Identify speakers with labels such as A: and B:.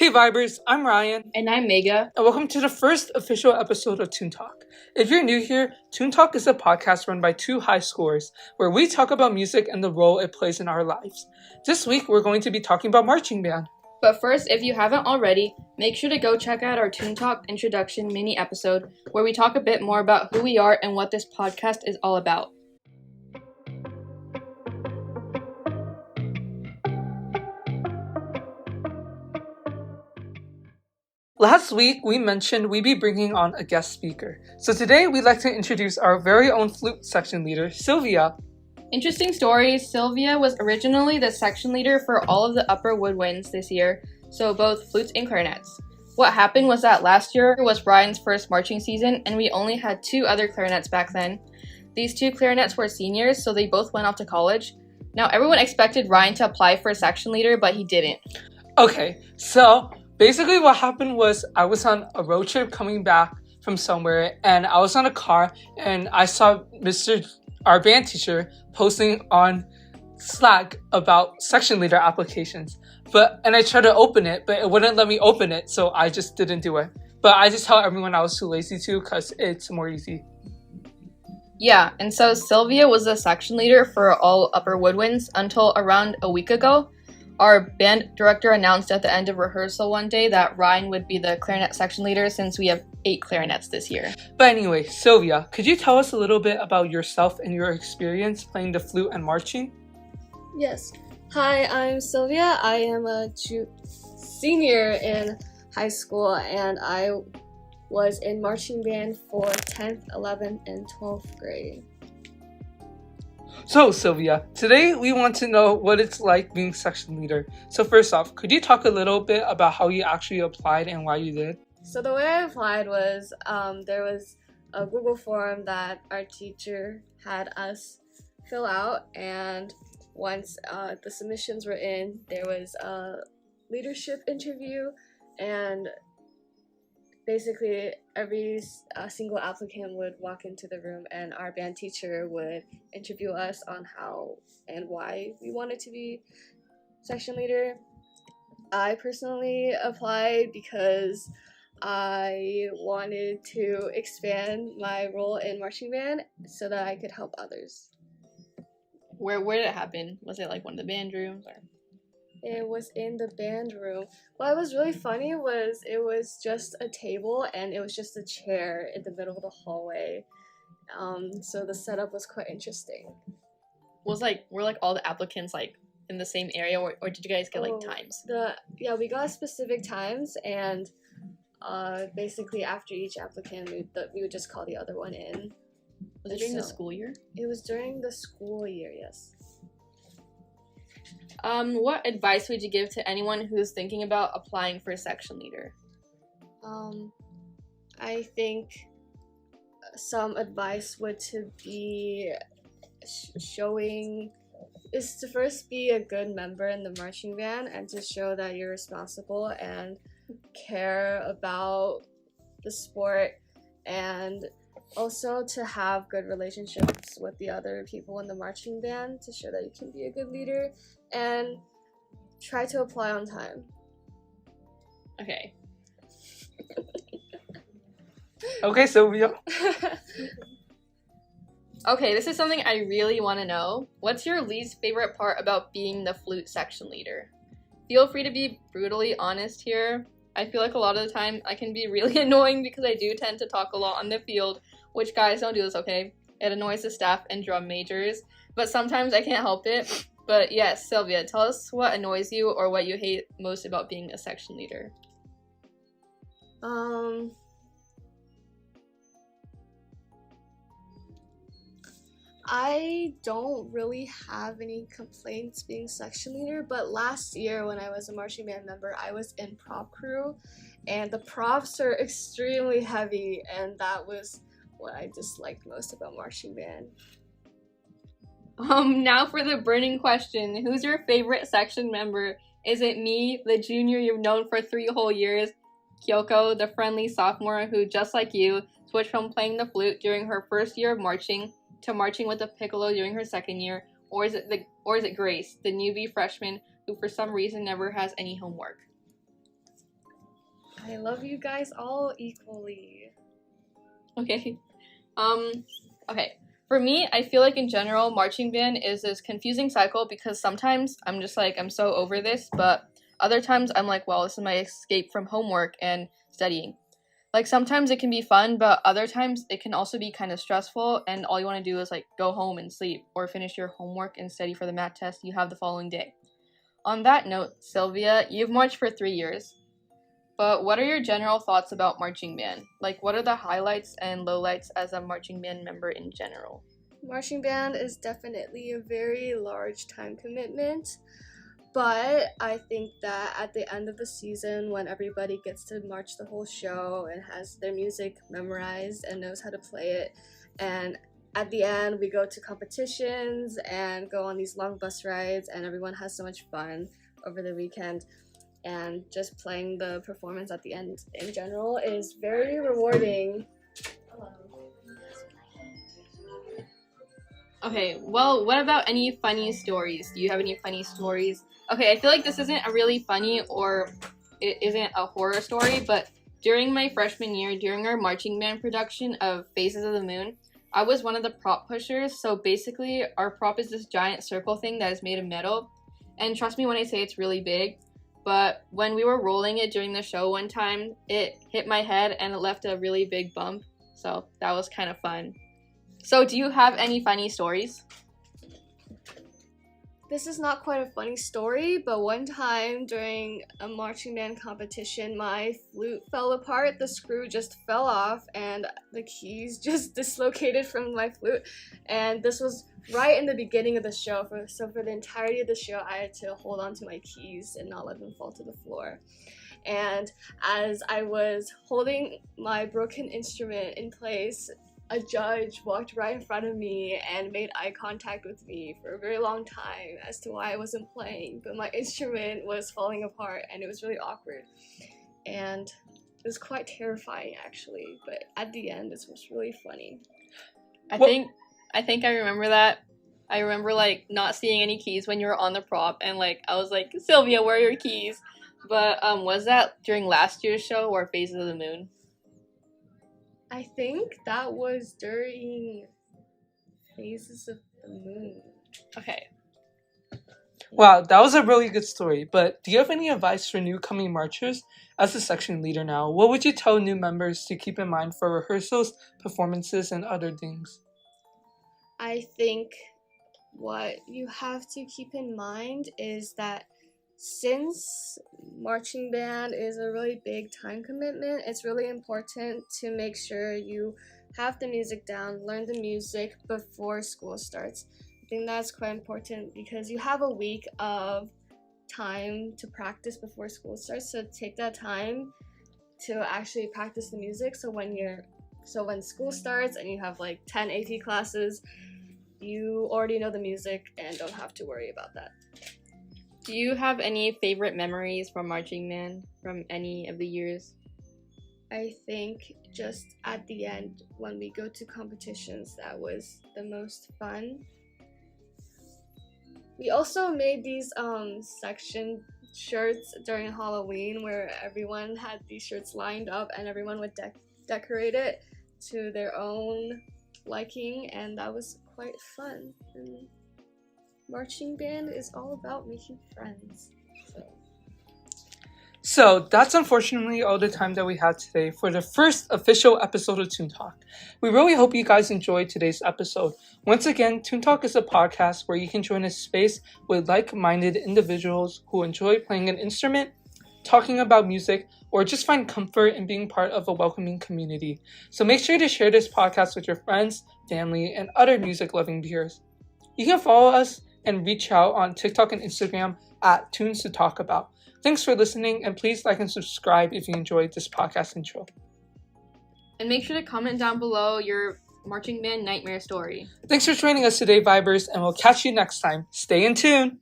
A: Hey Vibers, I'm Ryan,
B: And I'm Megha.
A: and welcome to the first official episode of Tunetalk. If you're new here, Tunetalk is a podcast run by two high schoolers where we talk about music and the role it plays in our lives. This week, we're going to be talking about marching band.
B: But first, if you haven't already, make sure to go check out our Tunetalk introduction mini episode where we talk a bit more about who we are and what this podcast is all about.
A: Last week, we mentioned we'd be bringing on a guest speaker. So today, we'd like to introduce our very own flute section leader, Sylvia.
B: Interesting story, Sylvia was originally the section leader for all of the upper woodwinds this year, so both flutes and clarinets. What happened was that last year was Ryan's first marching season, and we only had two other clarinets back then. These two clarinets were seniors, so they both went off to college. Now, everyone expected Ryan to apply for a section leader, but he didn't.
A: Okay, so basically what happened was I was on a road trip coming back from somewhere, and I was on a car, and I saw our band teacher, posting on Slack about section leader applications. And I tried to open it, but it wouldn't let me open it, so I just didn't do it. But I just tell everyone I was too lazy to because it's more easy.
B: Yeah, and so Sylvia was the section leader for all upper woodwinds until around a week ago. Our band director announced at the end of rehearsal one day that Ryan would be the clarinet section leader since we have 8 clarinets this year.
A: But anyway, Sylvia, could you tell us a little bit about yourself and your experience playing the flute and marching?
C: Yes. Hi, I'm Sylvia. I am a senior in high school, and I was in marching band for 10th, 11th, and 12th grade.
A: So, Sylvia, today we want to know what it's like being section leader. So first off, could you talk a little bit about how you actually applied and why you did?
C: So the way I applied was there was a Google form that our teacher had us fill out, and once the submissions were in, there was a leadership interview, and basically every single applicant would walk into the room, and our band teacher would interview us on how and why we wanted to be section leader. I personally applied because I wanted to expand my role in marching band so that I could help others.
B: Where did it happen? Was it like one of the band rooms? Or?
C: It was in the band room. What was really funny was it was just a table and it was just a chair in the middle of the hallway. So the setup was quite interesting.
B: Were all the applicants in the same area, or did you guys get times?
C: We got specific times, and basically after each applicant we would just call the other one in.
B: Was it during the school year?
C: It was during the school year, yes.
B: What advice would you give to anyone who's thinking about applying for a section leader?
C: I think some advice would to be is to first be a good member in the marching band and to show that you're responsible and care about the sport, and also to have good relationships with the other people in the marching band to show that you can be a good leader, and try to apply on time.
B: Okay.
A: Okay, Sylvia.
B: Okay, this is something I really want to know. What's your least favorite part about being the flute section leader? Feel free to be brutally honest here. I feel like a lot of the time I can be really annoying because I do tend to talk a lot on the field, which guys don't do this, okay? It annoys the staff and drum majors, but sometimes I can't help it. But yes, Sylvia, tell us what annoys you or what you hate most about being a section leader.
C: I don't really have any complaints being section leader, but last year when I was a marching band member, I was in prop crew, and the props are extremely heavy, and that was what I disliked most about marching band.
B: Now for the burning question. Who's your favorite section member? Is it me, the junior you've known for 3 whole years, Kyoko, the friendly sophomore who, just like you, switched from playing the flute during her first year of marching to marching with the piccolo during her second year, or is it Grace, the newbie freshman who for some reason never has any homework?
C: I love you guys all equally.
B: Okay. Okay. For me, I feel like in general, marching band is this confusing cycle because sometimes I'm just like, I'm so over this, but other times I'm like, well, this is my escape from homework and studying. Like sometimes it can be fun, but other times it can also be kind of stressful, and all you want to do is like go home and sleep or finish your homework and study for the math test you have the following day. On that note, Sylvia, you've marched for 3 years. But what are your general thoughts about marching band? Like, what are the highlights and lowlights as a marching band member in general?
C: Marching band is definitely a very large time commitment, but I think that at the end of the season, when everybody gets to march the whole show and has their music memorized and knows how to play it, and at the end we go to competitions and go on these long bus rides, and everyone has so much fun over the weekend. And just playing the performance at the end in general is very rewarding.
B: Okay, well, what about any funny stories? Do you have any funny stories? Okay, I feel like this isn't a really funny or it isn't a horror story, but during my freshman year, during our marching band production of Phases of the Moon, I was one of the prop pushers. So basically, our prop is this giant circle thing that is made of metal. And trust me when I say it's really big. But when we were rolling it during the show one time, it hit my head and it left a really big bump. So that was kind of fun. So do you have any funny stories?
C: This is not quite a funny story, but one time during a marching band competition, my flute fell apart. The screw just fell off and the keys just dislocated from my flute. And this was right in the beginning of the show. So for the entirety of the show, I had to hold on to my keys and not let them fall to the floor. And as I was holding my broken instrument in place, a judge walked right in front of me and made eye contact with me for a very long time as to why I wasn't playing, but my instrument was falling apart and it was really awkward. And it was quite terrifying actually, but at the end it was really funny.
B: I think I remember that. I remember like not seeing any keys when you were on the prop and like I was like, Sylvia, where are your keys? But was that during last year's show or Phases of the Moon?
C: I think that was during Phases of the Moon.
B: Okay.
A: Wow, that was a really good story. But do you have any advice for new coming marchers? As a section leader now, what would you tell new members to keep in mind for rehearsals, performances, and other things?
C: I think what you have to keep in mind is that since marching band is a really big time commitment, it's really important to make sure you have the music down, learn the music before school starts. I think that's quite important because you have a week of time to practice before school starts, so take that time to actually practice the music so when school starts and you have like 10 AP classes, you already know the music and don't have to worry about that.
B: Do you have any favorite memories from marching band from any of the years?
C: I think just at the end when we go to competitions, that was the most fun. We also made these section shirts during Halloween where everyone had these shirts lined up and everyone would decorate it to their own liking, and that was quite fun. And marching band is all about making friends.
A: So that's unfortunately all the time that we have today for the first official episode of Tunetalk. We really hope you guys enjoyed today's episode. Once again, Tunetalk is a podcast where you can join a space with like-minded individuals who enjoy playing an instrument, talking about music, or just find comfort in being part of a welcoming community. So make sure to share this podcast with your friends, family, and other music-loving peers. You can follow us and reach out on TikTok and Instagram at Tunes to Talk About. Thanks for listening, and please like and subscribe if you enjoyed this podcast intro.
B: And make sure to comment down below your marching band nightmare story.
A: Thanks for joining us today, Vibers, and we'll catch you next time. Stay in tune!